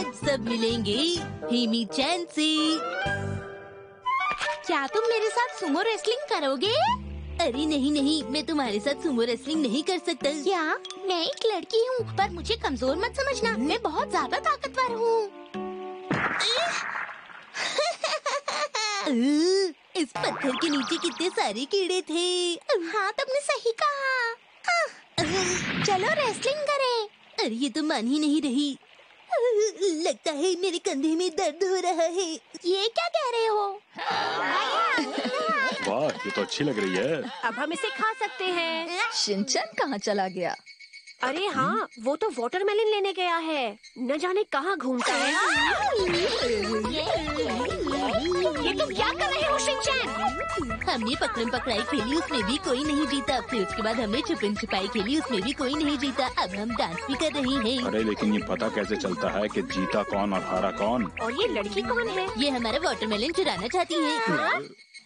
आज सब मिलेंगे हिमी चैन से। क्या तुम मेरे साथ सुमो रेसलिंग करोगे? अरे नहीं नहीं, मैं तुम्हारे साथ सुमो रेसलिंग नहीं कर सकता। क्या? मैं एक लड़की हूँ, पर मुझे कमजोर मत समझना। मैं बहुत ज्यादा ताकतवर हूँ। इस पत्थर के नीचे कितने सारे कीड़े थे। हाँ, तुमने सही कहा। चलो रेसलिंग करें। अरे ये तो मान ही नहीं रही। लगता है मेरे कंधे में दर्द हो रहा है। ये क्या कह रहे हो? वाह, ये तो अच्छी लग रही है। अब हम इसे खा सकते हैं। शिनचैन कहाँ चला गया? अरे हाँ, वो तो वाटरमेलन लेने गया है। न जाने कहाँ घूमता है। ये तुम क्या कर रहे हो शिनचैन? हमने पकड़म पकड़ाई खेली, उसमें भी कोई नहीं जीता। फिर उसके बाद हमने छुपन छुपाई खेली, उसमें भी कोई नहीं जीता। अब हम डांस भी कर रहे हैं। अरे लेकिन ये पता कैसे चलता है कि जीता कौन और हारा कौन? और ये लड़की कौन है? ये हमारा वाटरमेलन चुराना चाहती है।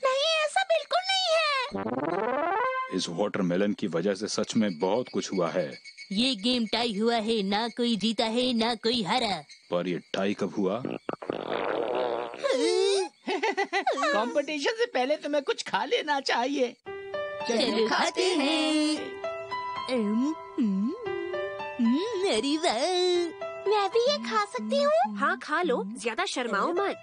नहीं, ऐसा बिल्कुल नहीं है। इस वाटरमेलन की वजह से सच में बहुत कुछ हुआ है। ये गेम टाई हुआ है, ना कोई जीता है ना कोई हारा। पर ये टाई कब हुआ? कंपटीशन से पहले तुम्हें कुछ खा लेना चाहिए। चलो खाते हैं। अरे वाह, मैं भी ये खा सकती हूँ? हाँ खा लो, ज्यादा शर्माओ मत।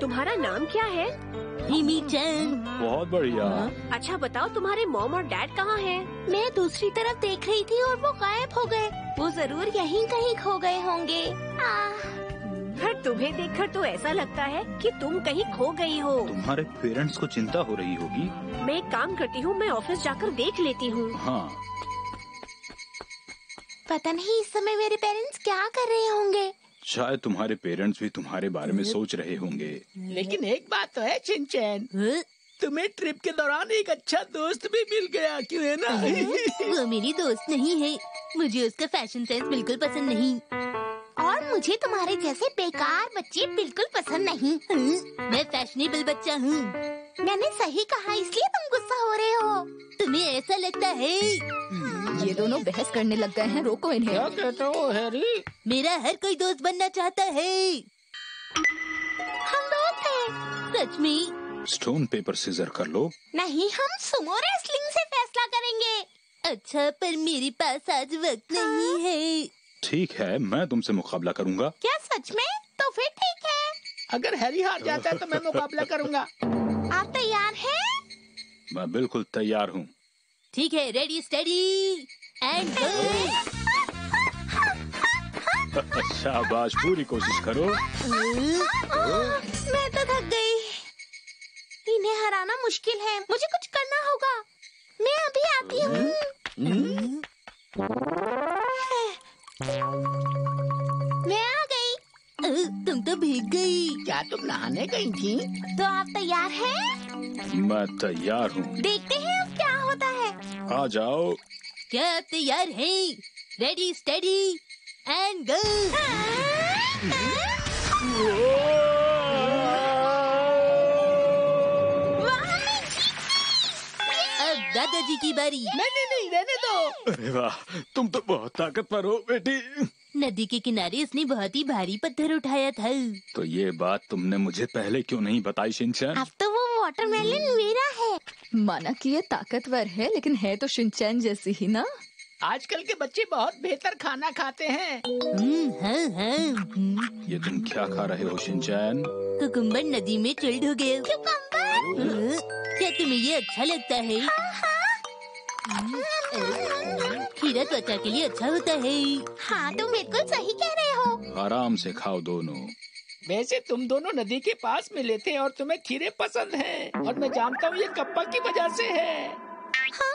तुम्हारा नाम क्या है? हिमी चैन। बहुत बढ़िया। अच्छा बताओ, तुम्हारे मॉम और डैड कहाँ हैं? मैं दूसरी तरफ देख रही थी और वो गायब हो गए। वो जरूर यहीं कहीं खो गए होंगे। पर तुम्हें देखकर तो ऐसा लगता है कि तुम कहीं खो गई हो। तुम्हारे पेरेंट्स को चिंता हो रही होगी। मैं एक काम करती हूँ, मैं ऑफिस जाकर देख लेती हूँ। हाँ, पता नहीं इस समय मेरे पेरेंट्स क्या कर रहे होंगे। शायद तुम्हारे पेरेंट्स भी तुम्हारे बारे में सोच रहे होंगे। लेकिन एक बात तो है शिनचैन, तुम्हें ट्रिप के दौरान एक अच्छा दोस्त भी मिल गया, क्यों है ना? वो मेरी दोस्त नहीं है, मुझे उसका फैशन सेंस बिल्कुल पसंद नहीं। और मुझे तुम्हारे जैसे बेकार बच्चे बिल्कुल पसंद नहीं। मैं फैशनेबल बच्चा हूँ। मैंने सही कहा, इसलिए तुम गुस्सा हो रहे हो। तुम्हें ऐसा लगता है? ये दोनों बहस करने लग गए हैं, रोको इन्हें। क्या कहते हो हैरी? मेरा हर कोई दोस्त बनना चाहता है। हम दोस्त हैं। सच में? स्टोन पेपर सीजर कर लो। नहीं, हम सुमो रेसलिंग से फैसला करेंगे। अच्छा, पर मेरे पास आज वक्त नहीं है। ठीक है, मैं तुमसे मुकाबला करूँगा। क्या सच में? तो फिर ठीक है। अगर हैरी हार जाता है तो मैं मुकाबला करूँगा। आप तैयार हैं? मैं बिल्कुल तैयार हूँ। ठीक है, रेडी स्टडी एंड गो। शाबाश, पूरी कोशिश करो। मैं तो थक गई। इन्हें हराना मुश्किल है, मुझे कुछ करना होगा। मैं अभी आती हूँ। मैं आ गई। तुम तो भीग गई। क्या तुम नहाने गई थी? तो आप तैयार हैं? मैं तैयार हूँ। देखते हैं अब क्या होता है। आ जाओ। क्या आप तैयार हैं? Ready steady and go. अब दादाजी की बारी। नहीं, रहने दो। अरे वाह, तुम तो बहुत ताकतवर हो बेटी। नदी के किनारे उसने बहुत ही भारी पत्थर उठाया था। तो ये बात तुमने मुझे पहले क्यों नहीं बताई शिनचैन? अब तो वो वाटरमेलन मेरा है। माना कि ये ताकतवर है, लेकिन है तो शिनचैन जैसी ही ना। आजकल के बच्चे बहुत बेहतर खाना खाते हैं। हाँ। ये तुम क्या खा रहे हो शिनचैन? कुकुम्बर नदी में चिल्ड हो गया। कुकुम्बर? क्या तुम्हें ये अच्छा लगता है? खीरा त्वचा के लिए अच्छा होता है। हाँ, तुम बिल्कुल सही कह रहे हो। आराम से खाओ दोनों। वैसे तुम दोनों नदी के पास मिले थे और तुम्हें खीरे पसंद हैं, और मैं जानता हूँ ये कप्पा की वजह से है। हाँ?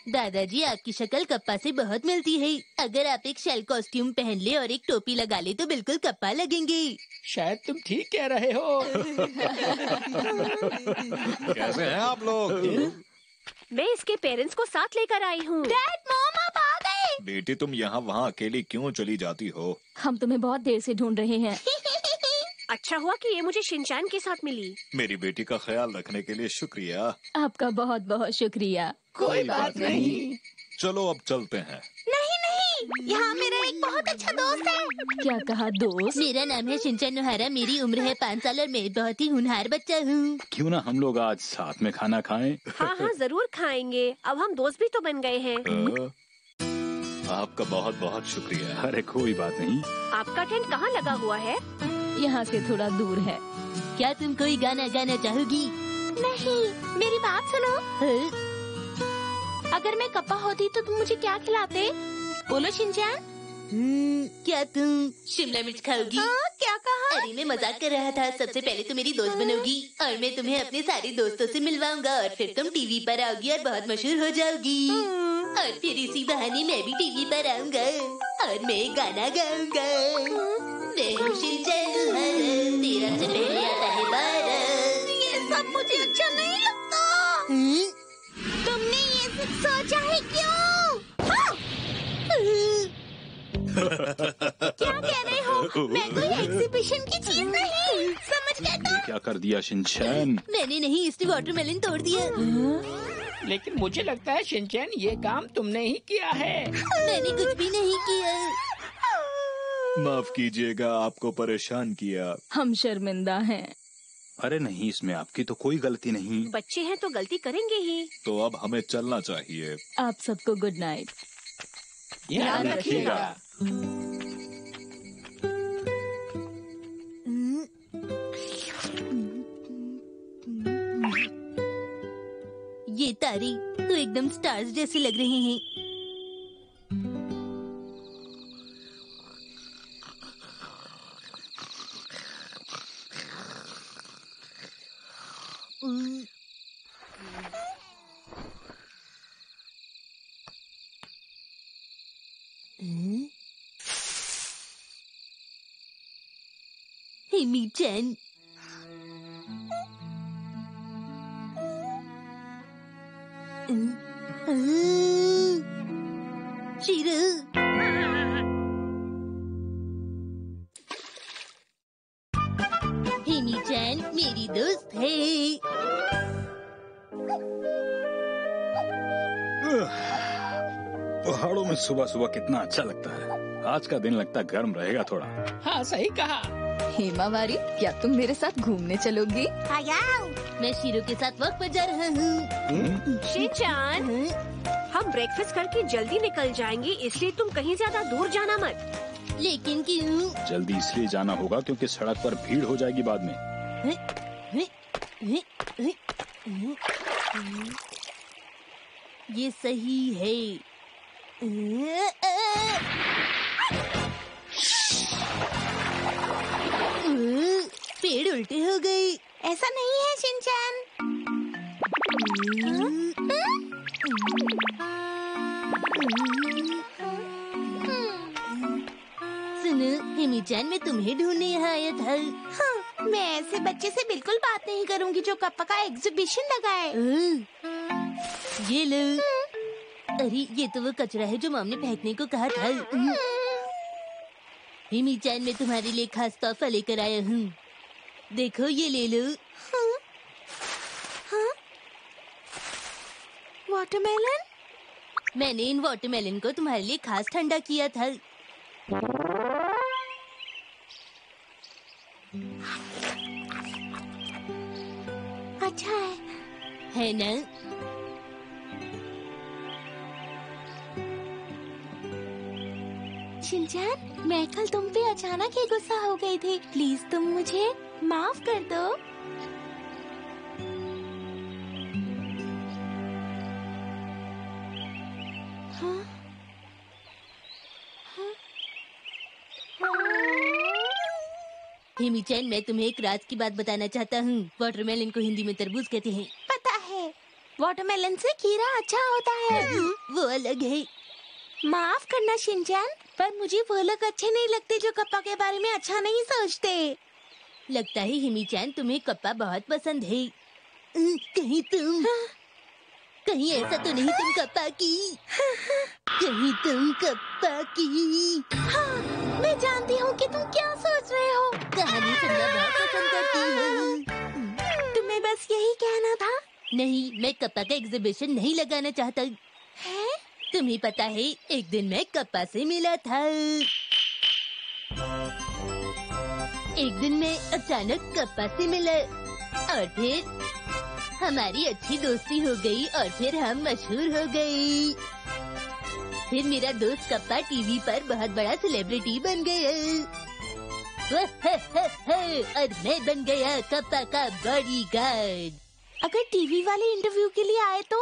दादाजी, आपकी शक्ल कप्पा से बहुत मिलती है। अगर आप एक शेल कॉस्ट्यूम पहन ले और एक टोपी लगा ले तो बिल्कुल कप्पा लगेंगे। शायद तुम ठीक कह रहे हो। कैसे हैं आप लोग? मैं इसके पेरेंट्स को साथ लेकर आई हूँ। डैड, मॉम आप आ गए। बेटी, तुम यहाँ वहाँ अकेली क्यों चली जाती हो? हम तुम्हें बहुत देर से ढूंढ रहे हैं। अच्छा हुआ कि ये मुझे शिनचैन के साथ मिली। मेरी बेटी का ख्याल रखने के लिए शुक्रिया। आपका बहुत बहुत शुक्रिया। कोई बात नहीं। चलो अब चलते हैं। नहीं नहीं, यहाँ मेरा एक बहुत अच्छा दोस्त है। क्या कहा दोस्त? मेरा नाम है शिनचैन नोहारा, मेरी उम्र है 5 साल और मैं बहुत ही होनहार बच्चा हूँ। क्यों ना हम लोग आज साथ में खाना खाएं? हाँ हाँ जरूर खाएंगे, अब हम दोस्त भी तो बन गए हैं। आपका बहुत बहुत शुक्रिया। अरे कोई बात नहीं। आपका टेंट कहाँ लगा हुआ है? यहाँ से थोड़ा दूर है। क्या तुम कोई गाना गाना चाहोगी? नहीं, मेरी बात सुनो। हाँ? अगर मैं कप्पा होती तो तुम मुझे क्या खिलाते? बोलो शिनचैन। क्या तुम शिमला मिर्च खाओगी? हाँ, क्या कहा? अरे मैं मजाक कर रहा था। सबसे पहले तो मेरी दोस्त बनोगी और मैं तुम्हें अपने सारे दोस्तों से मिलवाऊंगा और फिर तुम टीवी पर आओगी और बहुत मशहूर हो जाओगी। और फिर इसी बहाने मैं भी टीवी पर आऊंगा और मैं गाना गाऊंगा। मैं हूँ शिनचैन नोहारा, तेरा से पहले आता है 12। ये सब मुझे अच्छा नहीं लगता। तुमने ये सब सोचा है क्यों? हाँ! क्या कह रहे हो? मैं कोई एग्जीबिशन की चीज नहीं, समझ गए तुम? क्या कर दिया शिनचैन? मैंने नहीं, इसने वाटरमेलन तोड़ दिया। लेकिन मुझे लगता है शिनचैन ये काम तुमने ही किया है। मैंने कुछ भी नहीं किया। माफ कीजिएगा आपको परेशान किया। हम शर्मिंदा हैं। अरे नहीं, इसमें आपकी तो कोई गलती नहीं। बच्चे हैं तो गलती करेंगे ही। तो अब हमें चलना चाहिए। आप सबको गुड नाइट। ध्यान रखिएगा। ये तारे तो एकदम स्टार्स जैसे लग रहे हैं। हिमी-चैन, शिरू, हिमी-चैन मेरी दोस्त है। पहाड़ों में सुबह सुबह कितना अच्छा लगता है। आज का दिन लगता गर्म रहेगा थोड़ा। हाँ सही कहा। हेमावारी, क्या तुम मेरे साथ घूमने चलोगी? मैं शिरू के साथ वक्त पर जा रहा हूँ। शिनचैन, हम ब्रेकफास्ट करके जल्दी निकल जाएंगे, इसलिए तुम कहीं ज्यादा दूर जाना मत। लेकिन क्यों? जल्दी इसलिए जाना होगा क्योंकि सड़क पर भीड़ हो जाएगी बाद में। ये सही है। पेड़ उल्टे हो गए। ऐसा नहीं है शिनचैन। सुनो हिमी-चैन, मैं तुम्हें ढूंढने यहाँ आया था। हाँ, मैं ऐसे बच्चे से बिल्कुल बात नहीं करूंगी जो कप्पा का एग्जीबिशन लगाए। ये लो। अरे ये तो वो कचरा है जो मॉम ने फेंकने को कहा था। हिमी-चैन, मैं तुम्हारे लिए खास तोहफा लेकर आया हूँ। देखो ये ले लो। वाटरमेलन? मैंने इन वाटरमेलन को तुम्हारे लिए खास ठंडा किया था। अच्छा है ना? शिनचैन, मैं कल तुम पे अचानक ही गुस्सा हो गई थी। प्लीज तुम मुझे माफ कर दो। हाँ? हिमी-चैन, मैं तुम्हें एक राज की बात बताना चाहता हूँ। वाटरमेलन को हिंदी में तरबूज कहते हैं। पता है, वाटरमेलन से कीड़ा अच्छा होता है। वो अलग है। माफ करना शिनचैन, पर मुझे वो लोग अच्छे नहीं लगते जो कप्पा के बारे में अच्छा नहीं सोचते। लगता है हिमी-चैन तुम्हें कप्पा बहुत पसंद है। कहीं तुम कहीं ऐसा तो नहीं तुम कप्पा की? कहीं तुम कप्पा की? हाँ, मैं मैं जानती हूँ कि तुम क्या सोच रहे हो। कहानी सुनना बहुत पसंद करती हूँ। तुम्हें बस यही कहना था? नहीं, मैं कप्पा का एग्जीबिशन नहीं लगाना चाहता। है? तुम्हें पता है, एक दिन मैं कप्पा से मिला था। एक दिन मैं अचानक कप्पा से मिला और फिर हमारी अच्छी दोस्ती हो गई और फिर हम मशहूर हो गए। फिर मेरा दोस्त कप्पा टीवी पर बहुत बड़ा सेलिब्रिटी बन गया और मैं बन गया कप्पा का बॉडीगार्ड। अगर टीवी वाले इंटरव्यू के लिए आए तो?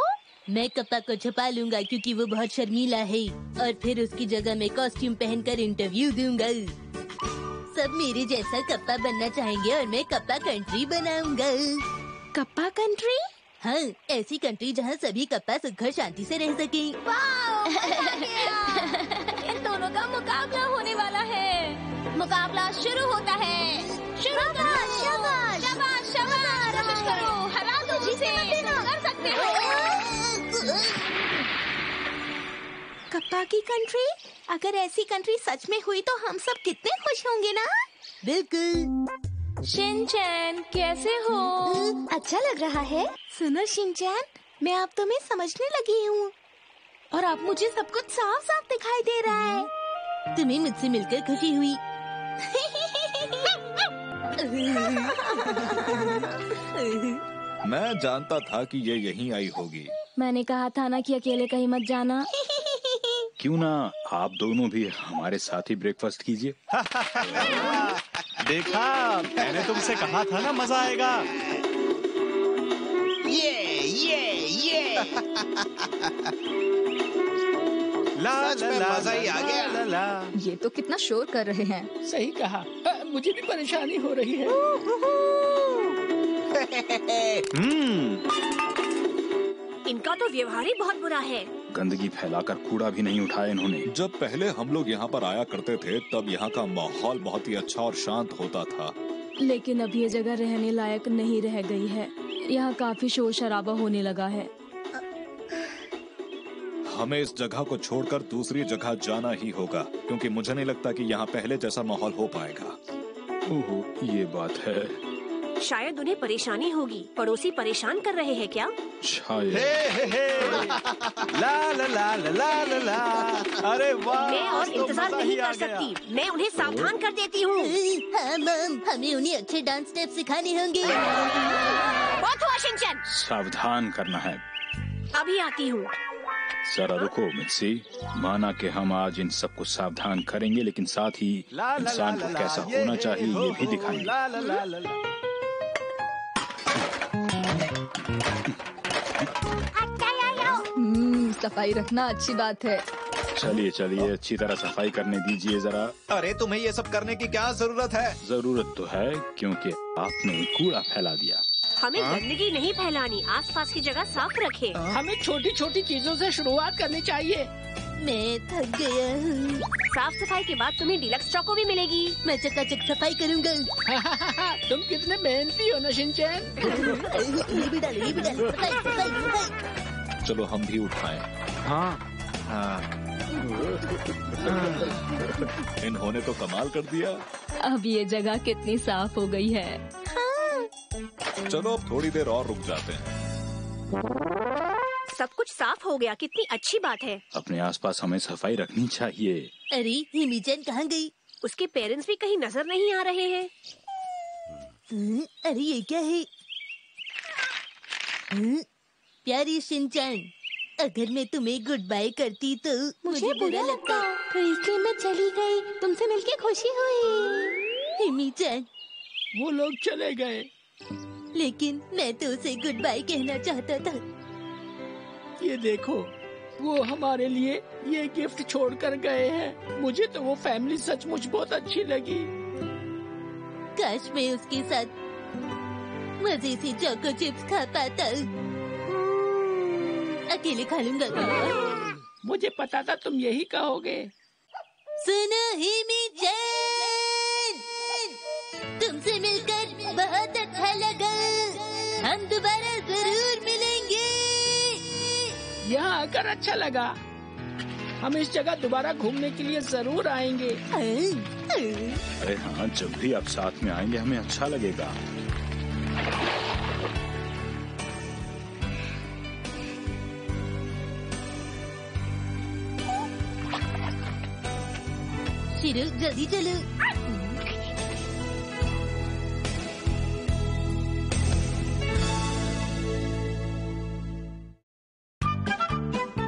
मैं कप्पा को छुपा लूंगा क्योंकि वो बहुत शर्मीला है और फिर उसकी जगह मैं कॉस्ट्यूम पहनकर इंटरव्यू दूंगा। सब मेरे जैसा कप्पा बनना चाहेंगे और मैं कप्पा कंट्री बनाऊंगा। Kappa country? हाँ, ऐसी कंट्री जहाँ सभी कप्पा सुखकर शांति से रह सके। इन दोनों का मुकाबला होने वाला है। मुकाबला शुरू होता है। शुरू करो। शाबाश, शाबाश, शाबाश। कोशिश करो, हरा दो जिसे। कर सकते हो। कप्पा की कंट्री? अगर ऐसी कंट्री सच में हुई तो हम सब कितने खुश होंगे ना? बिल्कुल। शिनचैन, कैसे हो? अच्छा लग रहा है। सुनो शिनचैन, मैं अब तुम्हें समझने लगी हूँ और अब मुझे सब कुछ साफ साफ दिखाई दे रहा है। तुम्हें मुझसे मिलकर खुशी हुई। मैं जानता था कि ये यहीं आई होगी। मैंने कहा था ना कि अकेले कहीं मत जाना। क्यों ना आप दोनों भी हमारे साथ ही ब्रेकफास्ट कीजिए। देखा, मैंने तुमसे कहा था ना मजा आएगा। ये सच में मजा ही आ गया। ला ला। ये तो कितना शोर कर रहे हैं। सही कहा। मुझे भी परेशानी हो रही है। इनका तो व्यवहार ही बहुत बुरा है। गंदगी फैलाकर कूड़ा भी नहीं उठाया इन्होंने। जब पहले हम लोग यहाँ पर आया करते थे तब यहाँ का माहौल बहुत ही अच्छा और शांत होता था। लेकिन अब ये जगह रहने लायक नहीं रह गई है। यहाँ काफी शोर शराबा होने लगा है। हमें इस जगह को छोड़कर दूसरी जगह जाना ही होगा क्योंकि मुझे नहीं लगता कि यहाँ पहले जैसा माहौल हो पाएगा। ओहो, ये बात है। शायद उन्हें परेशानी होगी। पड़ोसी परेशान कर रहे हैं क्या? शायद। ला ला ला ला ला ला ला। अरे वाह, मैं और आज तो इंतजार मजा नहीं ही आ कर गया। सकती। मैं उन्हें सावधान कर देती हूँ। हाँ मम, हमें उन्हें अच्छे डांस स्टेप सिखाने होंगे। बहुत हुआ शिनचैन, सावधान करना है। अभी आती हूँ। जरा रुको मित्सी। माना कि हम आज इन सबको सावधान करेंगे लेकिन साथ ही ला ला ला इंसान ला को ला, कैसा होना चाहिए ये भी दिखाएंगे। ला ला ला ला ला। सफाई रखना अच्छी बात है। चलिए चलिए, अच्छी तरह सफाई करने दीजिए जरा। अरे तुम्हें ये सब करने की क्या जरूरत है? जरूरत तो है क्योंकि आपने कूड़ा फैला दिया। हमें गंदगी नहीं फैलानी। आसपास की जगह साफ रखें। हमें छोटी छोटी चीजों से शुरुआत करनी चाहिए। मैं थक गया हूँ। साफ सफाई के बाद तुम्हें डिलक्स चौको भी मिलेगी। मैं चकाचक सफाई करूँगा। तुम कितने मेहनती हो ना शिनचैन। ये भी डालो, सफाई सफाई सफाई। चलो हम भी उठाएं। हाँ, इन्होंने तो कमाल कर दिया। अब ये जगह कितनी साफ हो गई है। चलो अब थोड़ी देर और रुक जाते हैं। सब कुछ साफ हो गया, कितनी अच्छी बात है। अपने आसपास हमें सफाई रखनी चाहिए। अरे हिमीचैन कहाँ गई? उसके पेरेंट्स भी कहीं नजर नहीं आ रहे हैं। अरे ये क्या है? प्यारी शिनचैन, अगर मैं तुम्हें गुड बाय करती तो मुझे बुरा लगता, तो इसलिए मैं चली गई। तुमसे मिलके खुशी हुई। हिमीचैन, वो लोग चले गए लेकिन मैं तो उसे गुड बाय कहना चाहता था। ये देखो, वो हमारे लिए ये गिफ्ट छोड़कर गए हैं। मुझे तो वो फैमिली सचमुच बहुत अच्छी लगी। काश मैं उसके साथ मजे से चोको चिप्स खा पाता। अकेले खा लूंगा। मुझे पता था तुम यही कहोगे। सुनो हिमीचैन, तुमसे मिलकर बहुत अच्छा लगा। हम दोबारा जरूर मिलेंगे। यहाँ आकर अच्छा लगा। हम इस जगह दोबारा घूमने के लिए जरूर आएंगे। अरे हाँ, जब भी आप साथ में आएंगे हमें अच्छा लगेगा। शिरू, जल्दी चलो।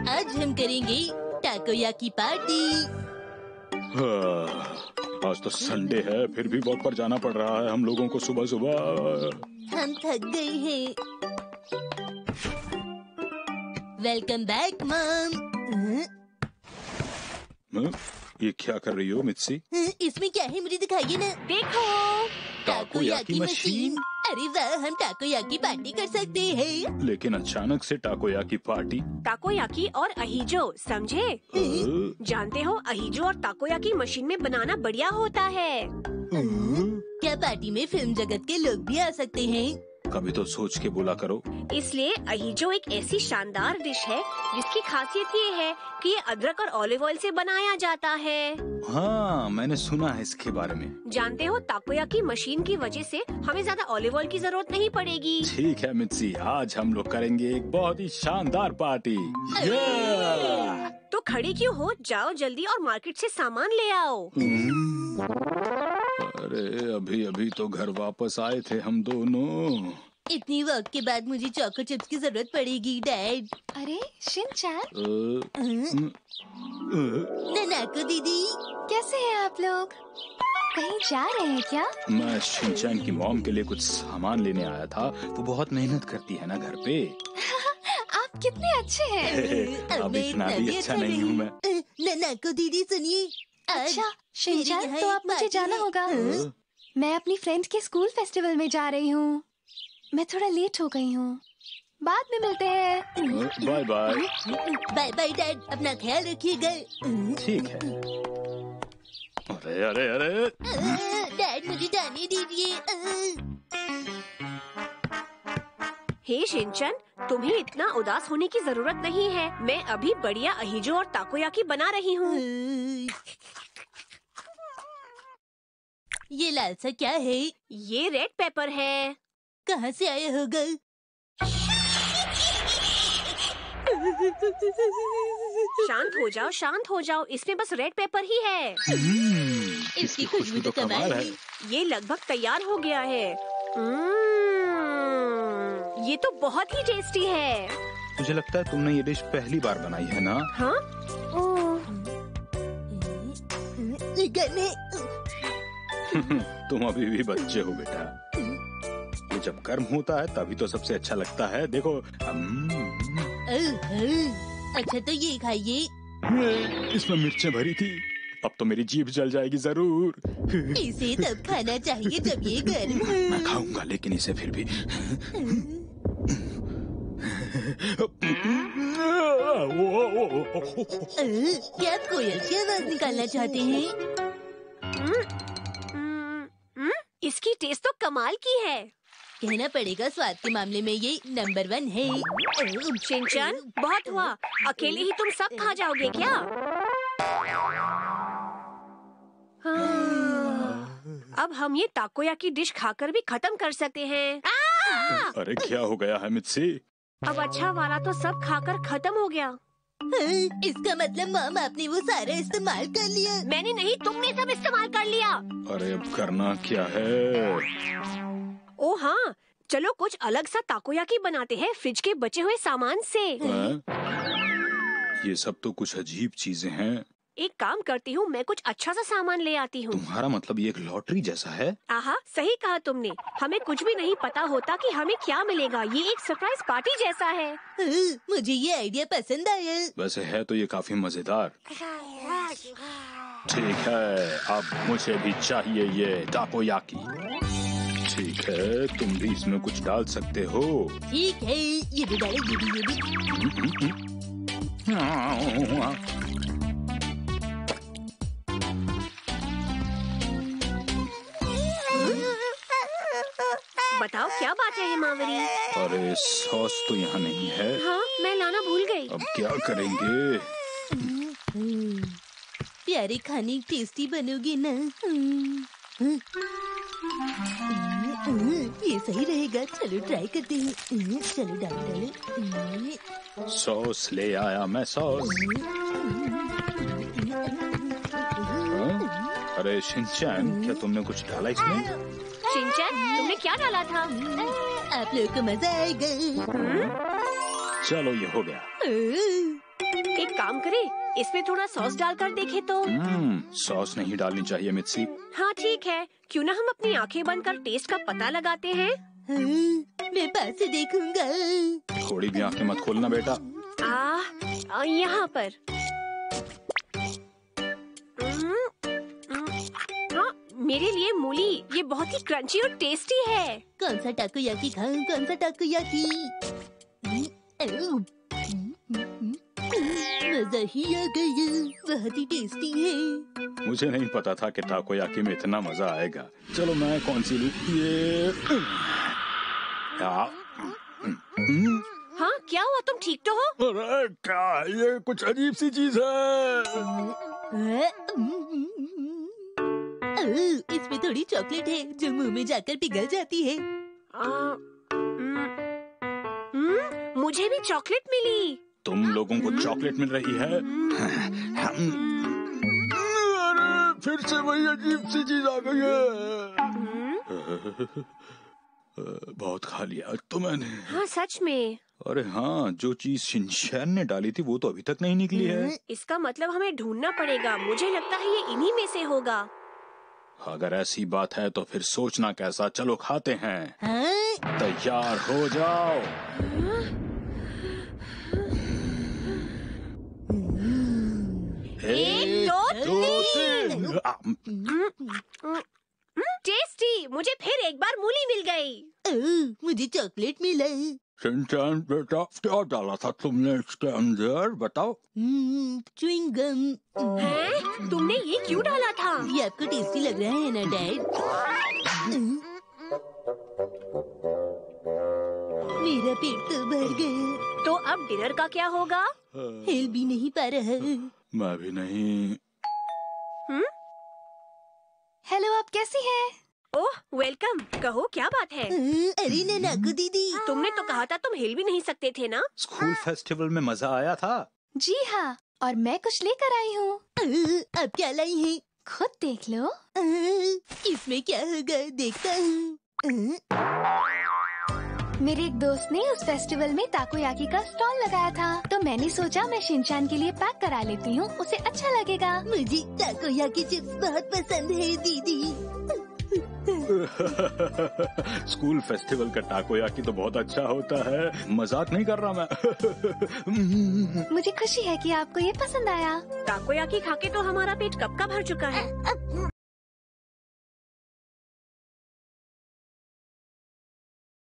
आज हम करेंगे टाकोयाकी पार्टी। आज तो संडे है, फिर भी वॉक पर जाना पड़ रहा है हम लोगों को सुबह सुबह। हम थक गए हैं। Welcome back mom. ये क्या कर रही हो मित्सी? इसमें क्या है, मुझे दिखाइए ना। देखो, टाकोयाकी मशीन। अरे वाह, हम टाकोयाकी पार्टी कर सकते हैं। लेकिन अचानक से टाकोयाकी पार्टी? टाकोयाकी और अहिजो, समझे? जानते हो, अहिजो और टाकोयाकी मशीन में बनाना बढ़िया होता है। क्या पार्टी में फिल्म जगत के लोग भी आ सकते हैं? कभी तो सोच के बोला करो। इसलिए अहिजो एक ऐसी शानदार डिश है जिसकी खासियत ये है कि ये अदरक और ऑलिव ऑयल से बनाया जाता है। हाँ, मैंने सुना है इसके बारे में। जानते हो, टाकोयाकी मशीन की वजह से हमें ज्यादा ऑलिव ऑयल की जरूरत नहीं पड़ेगी। ठीक है मित्सी, आज हम लोग करेंगे एक बहुत ही शानदार पार्टी। तो खड़ी क्यों हो, जाओ जल्दी और मार्केट से सामान ले आओ। अरे अभी अभी तो घर वापस आए थे हम दोनों। इतनी वक्त के बाद मुझे चॉको चिप्स की जरूरत पड़ेगी डैड। अरे शिनचैन, नानाको दीदी, कैसे हैं आप लोग? कहीं जा रहे हैं क्या? मैं शिनचैन की मॉम के लिए कुछ सामान लेने आया था। वो बहुत मेहनत करती है ना घर पे। आप कितने अच्छे हैं। अब इतना भी अच्छा नहीं हूँ मैं। नानाको दीदी सुनिए। अच्छा शिनचैन, तो आप मुझे जाना होगा। मैं अपनी फ्रेंड के स्कूल फेस्टिवल में जा रही हूँ। मैं थोड़ा लेट हो गई हूँ। बाद में मिलते हैं। Bye bye. Bye bye dad, अपना ख्याल रखिएगा। ठीक है। अरे अरे अरे डैड, मुझे जाने दीजिए। हे शिनचैन, तुम्हें इतना उदास होने की जरूरत नहीं है। मैं अभी बढ़िया अहिजो और टाकोयाकी बना रही हूँ। ये लाल सा क्या है? ये रेड पेपर है। कहाँ से आया होगा? शांत हो जाओ, इसमें बस रेड पेपर ही है। इसकी खुशबू तो कमाल है। ये लगभग तैयार हो गया है। ये तो बहुत ही टेस्टी है। मुझे लगता है तुमने ये डिश पहली बार बनाई है ना? हाँ? तुम अभी भी बच्चे हो बेटा। ये जब गर्म होता है तभी तो सबसे अच्छा लगता है। देखो। अच्छा तो ये खाइए। इसमें मिर्चें भरी थी। अब तो मेरी जीभ जल जाएगी जरूर। इसे तब खाना चाहिए जब ये गर्म हो। मैं खाऊंगा, लेकिन इसे फिर भी। क्या आप कोयल की आवाज निकालना चाहते हैं? इसकी टेस्ट तो कमाल की है। कहना पड़ेगा, स्वाद के मामले में ये नंबर 1 है। शिनचैन, बहुत हुआ। अकेले ही तुम सब खा जाओगे क्या? अब हम ये टाकोयाकी डिश खाकर भी खत्म कर सकते हैं। अरे क्या हो गया है मित्सी? अब अच्छा वाला तो सब खाकर खत्म हो गया। इसका मतलब मॉम, आपने वो सारा इस्तेमाल कर लिया। मैंने नहीं, तुमने सब इस्तेमाल कर लिया। अरे अब करना क्या है? ओ हाँ, चलो कुछ अलग सा टाकोयाकी बनाते हैं फ्रिज के बचे हुए सामान से। ये सब तो कुछ अजीब चीजें हैं। एक काम करती हूँ, मैं कुछ अच्छा सा सामान ले आती हूँ। तुम्हारा मतलब ये एक लॉटरी जैसा है? आहा, सही कहा तुमने। हमें कुछ भी नहीं पता होता कि हमें क्या मिलेगा। ये एक सरप्राइज पार्टी जैसा है। मुझे ये आइडिया पसंद आया। वैसे है तो ये काफी मजेदार। ठीक है, अब मुझे भी चाहिए ये टाकोयाकी। ठीक है, तुम भी इसमें कुछ डाल सकते हो। ठीक है, ये भी डालेंगे, ये भी। बताओ क्या बात है हिमावरी? अरे सॉस तो यहाँ नहीं है। हाँ, मैं लाना भूल गई। अब क्या करेंगे? प्यारे खाने टेस्टी बनोगे ना? ये सही रहेगा, चलो ट्राई करते हैं। चलो डालो। सॉस ले आया मैं, सॉस। अरे शिनचैन, क्या तुमने कुछ डाला इसमें? शिनचैन, तुमने क्या डाला था? आप लोग को मजा आएगा। चलो ये हो गया। एक काम करें, इसमें थोड़ा सॉस डालकर देखे तो? सॉस नहीं डालनी चाहिए मित्सी। हाँ ठीक है, क्यों ना हम अपनी आंखें बंद कर टेस्ट का पता लगाते हैं? मैं पास से देखूंगा। थोड़ी भी आंखें मत खोलना बेटा। यहाँ पर। हाँ, मेरे लिए मूली, ये बहुत ही क्रंची और टेस्टी है। कौन सा टाकोयाकी खाऊं, कौन सा टाकोयाकी? मजा ही आ गया, बहुत ही टेस्टी है। मुझे नहीं पता था कि टाकोयाकी में इतना मजा आएगा। चलो मैं कौन सी लूं? ये हाँ, क्या हुआ, तुम ठीक तो हो? अरे क्या, ये कुछ अजीब सी चीज है। इसमें थोड़ी चॉकलेट है जो मुंह में जाकर पिघल जाती है। मुझे भी चॉकलेट मिली। तुम लोगों को चॉकलेट मिल रही है? अरे फिर से वही अजीब सी चीज आ गई है। बहुत खा लिया तो मैंने। हाँ सच में। अरे हाँ, जो चीज शिनचैन ने डाली थी वो तो अभी तक नहीं निकली है। इसका मतलब हमें ढूंढना पड़ेगा। मुझे लगता है ये इन्हीं में से होगा। अगर ऐसी बात है तो फिर सोचना कैसा, चलो खाते हैं। हाँ? तैयार हो जाओ। एक, दो, तीन। टेस्टी, मुझे फिर एक बार मूली मिल गई। मुझे चॉकलेट मिला। शिनचैन बेटा, क्या डाला था तुमने इसके अंदर, बताओ? Chewing gum. हैं? तुमने ये क्यों डाला था? ये आपको टेस्टी लग रहा है ना डैड? मेरा पेट तो भर गया। तो अब डिनर का क्या होगा? हिल भी नहीं पा रहा। मैं भी नहीं। हेलो, आप कैसी हैं? ओह वेलकम, कहो क्या बात है? अरे नाकू दीदी, तुमने तो कहा था तुम हिल भी नहीं सकते थे ना? स्कूल फेस्टिवल में मजा आया था। जी हाँ, और मैं कुछ लेकर आई हूँ। अब क्या लाई है? खुद देख लो। इसमें क्या होगा, देखता हूँ। मेरे एक दोस्त ने उस फेस्टिवल में ताकोयाकी का स्टॉल लगाया था, तो मैंने सोचा मैं शिनचैन के लिए पैक करा लेती हूँ, उसे अच्छा लगेगा। मुझे ताकोयाकी चिप्स बहुत पसंद है दीदी। स्कूल फेस्टिवल का टाकोयाकी तो बहुत अच्छा होता है, मजाक नहीं कर रहा मैं। मुझे खुशी है कि आपको ये पसंद आया। टाकोयाकी खा के तो हमारा पेट कब का भर चुका है।